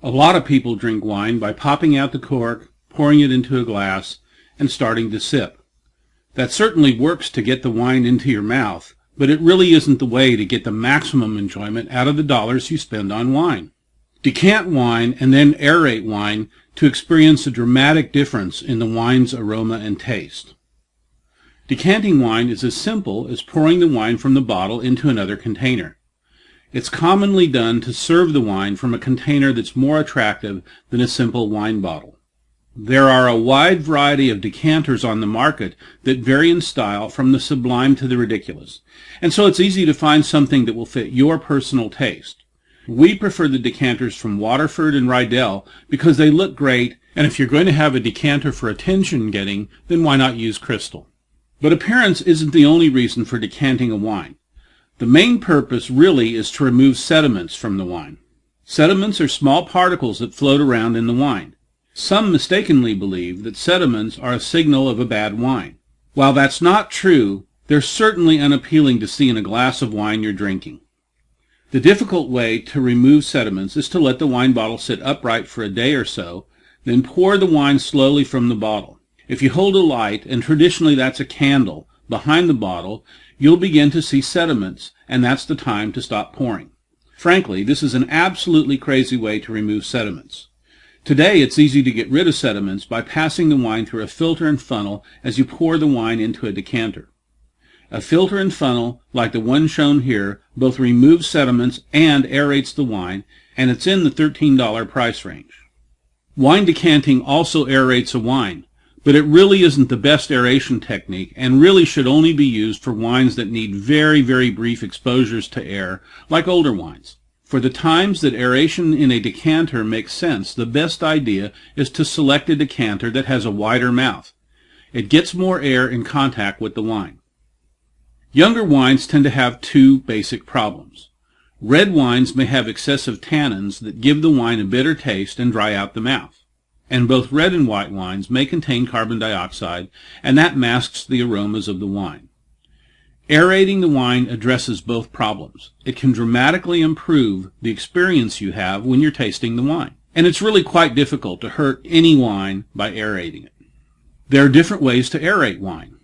A lot of people drink wine by popping out the cork, pouring it into a glass, and starting to sip. That certainly works to get the wine into your mouth, but it really isn't the way to get the maximum enjoyment out of the dollars you spend on wine. Decant wine and then aerate wine to experience a dramatic difference in the wine's aroma and taste. Decanting wine is as simple as pouring the wine from the bottle into another container. It's commonly done to serve the wine from a container that's more attractive than a simple wine bottle. There are a wide variety of decanters on the market that vary in style from the sublime to the ridiculous, and so it's easy to find something that will fit your personal taste. We prefer the decanters from Waterford and Rydell because they look great, and if you're going to have a decanter for attention-getting, then why not use crystal? But appearance isn't the only reason for decanting a wine. The main purpose really is to remove sediments from the wine. Sediments are small particles that float around in the wine. Some mistakenly believe that sediments are a signal of a bad wine. While that's not true, they're certainly unappealing to see in a glass of wine you're drinking. The difficult way to remove sediments is to let the wine bottle sit upright for a day or so, then pour the wine slowly from the bottle. If you hold a light, and traditionally that's a candle, behind the bottle, you'll begin to see sediments, and that's the time to stop pouring. Frankly, this is an absolutely crazy way to remove sediments. Today, it's easy to get rid of sediments by passing the wine through a filter and funnel as you pour the wine into a decanter. A filter and funnel, like the one shown here, both removes sediments and aerates the wine, and it's in the $13 price range. Wine decanting also aerates a wine, but it really isn't the best aeration technique and really should only be used for wines that need very, very brief exposures to air, like older wines. For the times that aeration in a decanter makes sense, the best idea is to select a decanter that has a wider mouth. It gets more air in contact with the wine. Younger wines tend to have two basic problems. Red wines may have excessive tannins that give the wine a bitter taste and dry out the mouth. And both red and white wines may contain carbon dioxide, and that masks the aromas of the wine. Aerating the wine addresses both problems. It can dramatically improve the experience you have when you're tasting the wine. And it's really quite difficult to hurt any wine by aerating it. There are different ways to aerate wine.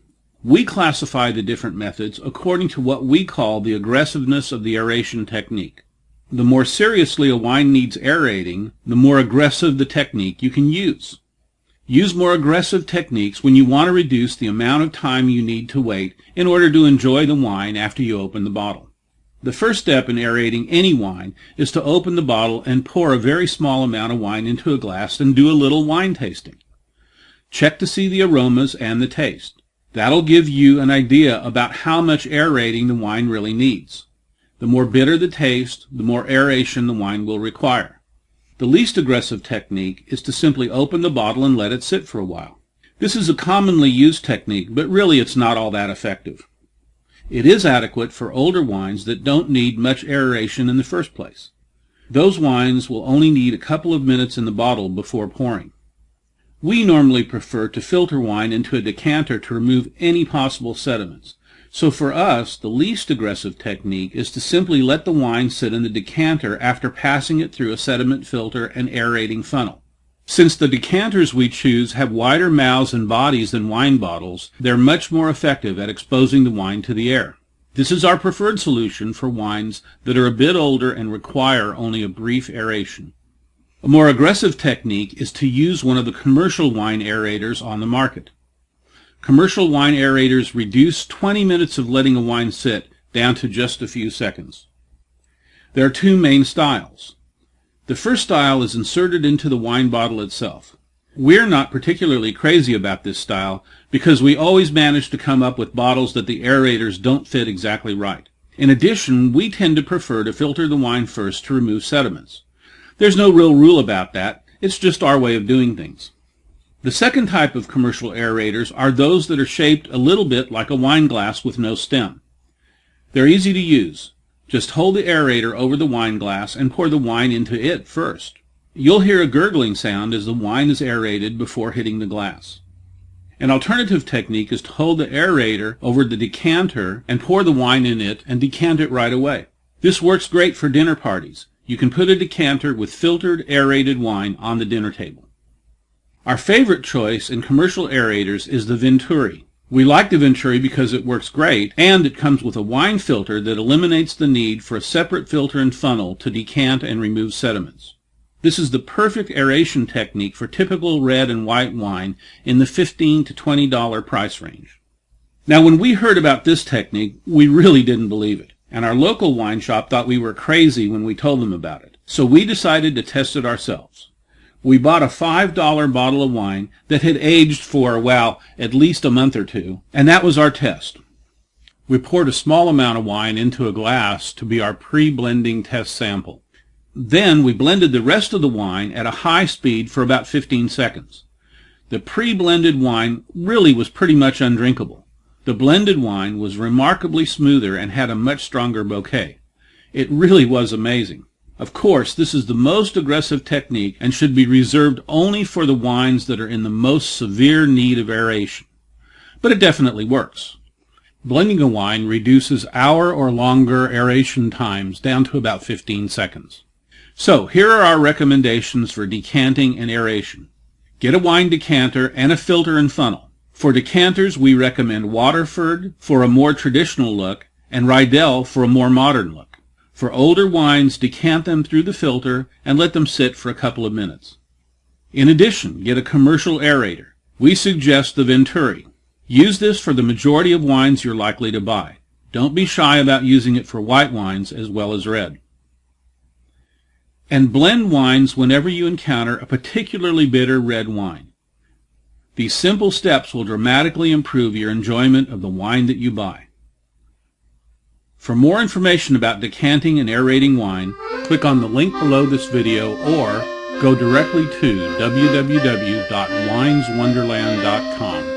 We classify the different methods according to what we call the aggressiveness of the aeration technique. The more seriously a wine needs aerating, the more aggressive the technique you can use. Use more aggressive techniques when you want to reduce the amount of time you need to wait in order to enjoy the wine after you open the bottle. The first step in aerating any wine is to open the bottle and pour a very small amount of wine into a glass and do a little wine tasting. Check to see the aromas and the taste. That'll give you an idea about how much aerating the wine really needs. The more bitter the taste, the more aeration the wine will require. The least aggressive technique is to simply open the bottle and let it sit for a while. This is a commonly used technique, but really it's not all that effective. It is adequate for older wines that don't need much aeration in the first place. Those wines will only need a couple of minutes in the bottle before pouring. We normally prefer to filter wine into a decanter to remove any possible sediments. So for us, the least aggressive technique is to simply let the wine sit in the decanter after passing it through a sediment filter and aerating funnel. Since the decanters we choose have wider mouths and bodies than wine bottles, they're much more effective at exposing the wine to the air. This is our preferred solution for wines that are a bit older and require only a brief aeration. A more aggressive technique is to use one of the commercial wine aerators on the market. Commercial wine aerators reduce 20 minutes of letting a wine sit down to just a few seconds. There are two main styles. The first style is inserted into the wine bottle itself. We're not particularly crazy about this style because we always manage to come up with bottles that the aerators don't fit exactly right. In addition, we tend to prefer to filter the wine first to remove sediments. There's no real rule about that. It's just our way of doing things. The second type of commercial aerators are those that are shaped a little bit like a wine glass with no stem. They're easy to use. Just hold the aerator over the wine glass and pour the wine into it first. You'll hear a gurgling sound as the wine is aerated before hitting the glass. An alternative technique is to hold the aerator over the decanter and pour the wine in it and decant it right away. This works great for dinner parties. You can put a decanter with filtered, aerated wine on the dinner table. Our favorite choice in commercial aerators is the Venturi. We like the Venturi because it works great, and it comes with a wine filter that eliminates the need for a separate filter and funnel to decant and remove sediments. This is the perfect aeration technique for typical red and white wine in the $15 to $20 price range. Now, when we heard about this technique, we really didn't believe it, and our local wine shop thought we were crazy when we told them about it. So we decided to test it ourselves. We bought a $5 bottle of wine that had aged for, well, at least a month or two, and that was our test. We poured a small amount of wine into a glass to be our pre-blending test sample. Then we blended the rest of the wine at a high speed for about 15 seconds. The pre-blended wine really was pretty much undrinkable. The blended wine was remarkably smoother and had a much stronger bouquet. It really was amazing. Of course, this is the most aggressive technique and should be reserved only for the wines that are in the most severe need of aeration. But it definitely works. Blending a wine reduces hour or longer aeration times down to about 15 seconds. So here are our recommendations for decanting and aeration. Get a wine decanter and a filter and funnel. For decanters, we recommend Waterford for a more traditional look and Rydell for a more modern look. For older wines, decant them through the filter and let them sit for a couple of minutes. In addition, get a commercial aerator. We suggest the Venturi. Use this for the majority of wines you're likely to buy. Don't be shy about using it for white wines as well as red. And blend wines whenever you encounter a particularly bitter red wine. These simple steps will dramatically improve your enjoyment of the wine that you buy. For more information about decanting and aerating wine, click on the link below this video or go directly to www.wineswonderland.com.